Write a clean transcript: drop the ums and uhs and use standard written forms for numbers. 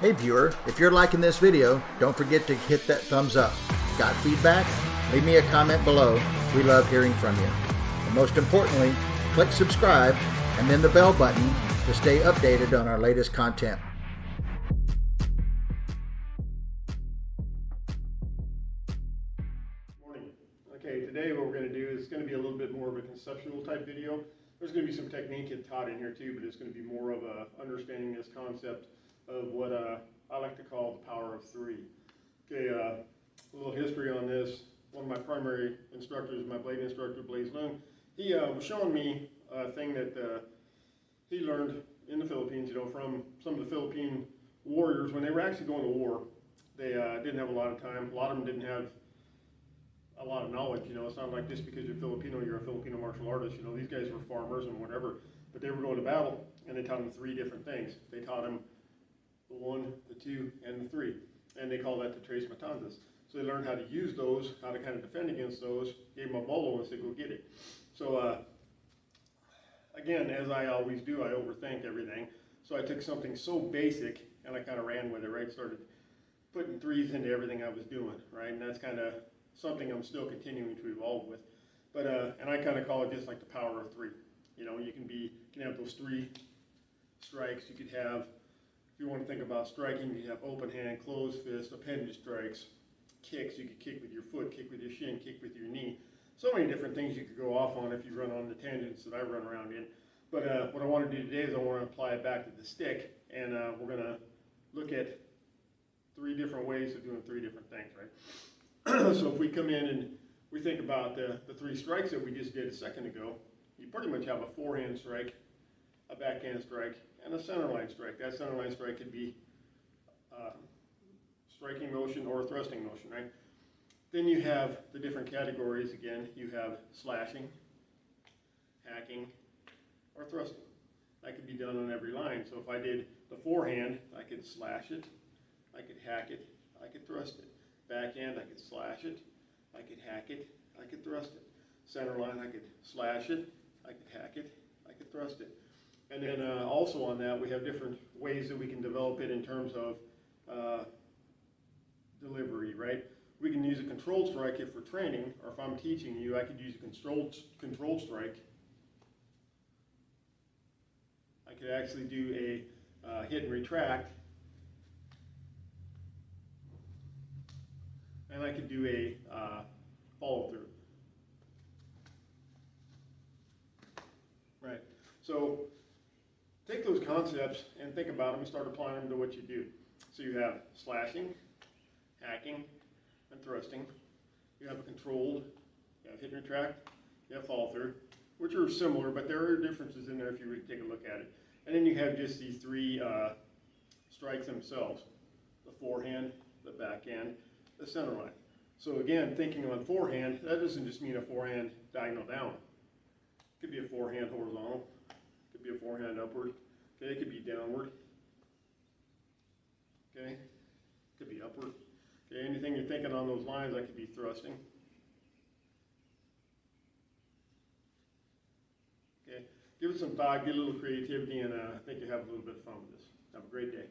Hey viewer, if you're liking this video, don't forget to hit that thumbs up. Got feedback? Leave me a comment below. We love hearing from you. And most importantly, click subscribe and then the bell button to stay updated on our latest content. Morning. Okay, today what we're going to do is going to be a little bit more of a conceptual type video. There's going to be some technique taught in here too, but it's going to be more of a understanding this concept of what I like to call the power of three. Okay, a little history on this. One of my primary instructors, my blade instructor, Blaze Loon, he was showing me a thing that he learned in the Philippines, from some of the Philippine warriors. When they were actually going to war, they didn't have a lot of time. A lot of them didn't have a lot of knowledge. It's not like just because you're Filipino, you're a Filipino martial artist. These guys were farmers and whatever, but they were going to battle, and they taught them three different things. They taught them the 1, the 2, and the 3, and they call that the Tres Matanzas. So they learned how to use those, how to kind of defend against those, gave them a bolo and said, go get it. So again, as I always do, I overthink everything. So I took something so basic and I kind of ran with it, right? Started putting threes into everything I was doing, right? And that's kind of something I'm still continuing to evolve with. But and I kind of call it just like the power of three. You can have those three strikes. You could have, if you want to think about striking, you have open hand, closed fist, appendage strikes, kicks. You could kick with your foot, kick with your shin, kick with your knee. So many different things you could go off on if you run on the tangents that I run around in. But what I want to do today is I want to apply it back to the stick, and we're going to look at three different ways of doing three different things, right? So if we come in and we think about the three strikes that we just did a second ago, you pretty much have a forehand strike, a backhand strike, and a centerline strike. That centerline strike could be striking motion or thrusting motion, right? Then you have the different categories again. You have slashing, hacking, or thrusting. That could be done on every line. So if I did the forehand, I could slash it, I could hack it, I could thrust it. Backhand, I could slash it, I could hack it, I could thrust it. Center line, I could slash it, I could hack it, I could thrust it. And then also on that, we have different ways that we can develop it in terms of delivery, right? We can use a controlled strike if we're training, or if I'm teaching you, I could use a controlled strike. I could actually do a hit and retract, and I could do a follow through. Right. So take those concepts and think about them and start applying them to what you do. So you have slashing, hacking, and thrusting. You have a controlled, you have hit and retract, you have follow through, which are similar, but there are differences in there if you really take a look at it. And then you have just these three strikes themselves: the forehand, the backhand, the center line. So again, thinking on forehand, that doesn't just mean a forehand diagonal down. It could be a forehand horizontal, it could be a forehand upward, okay, it could be downward, okay, it could be upward. Okay, anything you're thinking on those lines, that could be thrusting. Okay, give it some thought, get a little creativity, and I think you'll have a little bit of fun with this. Have a great day.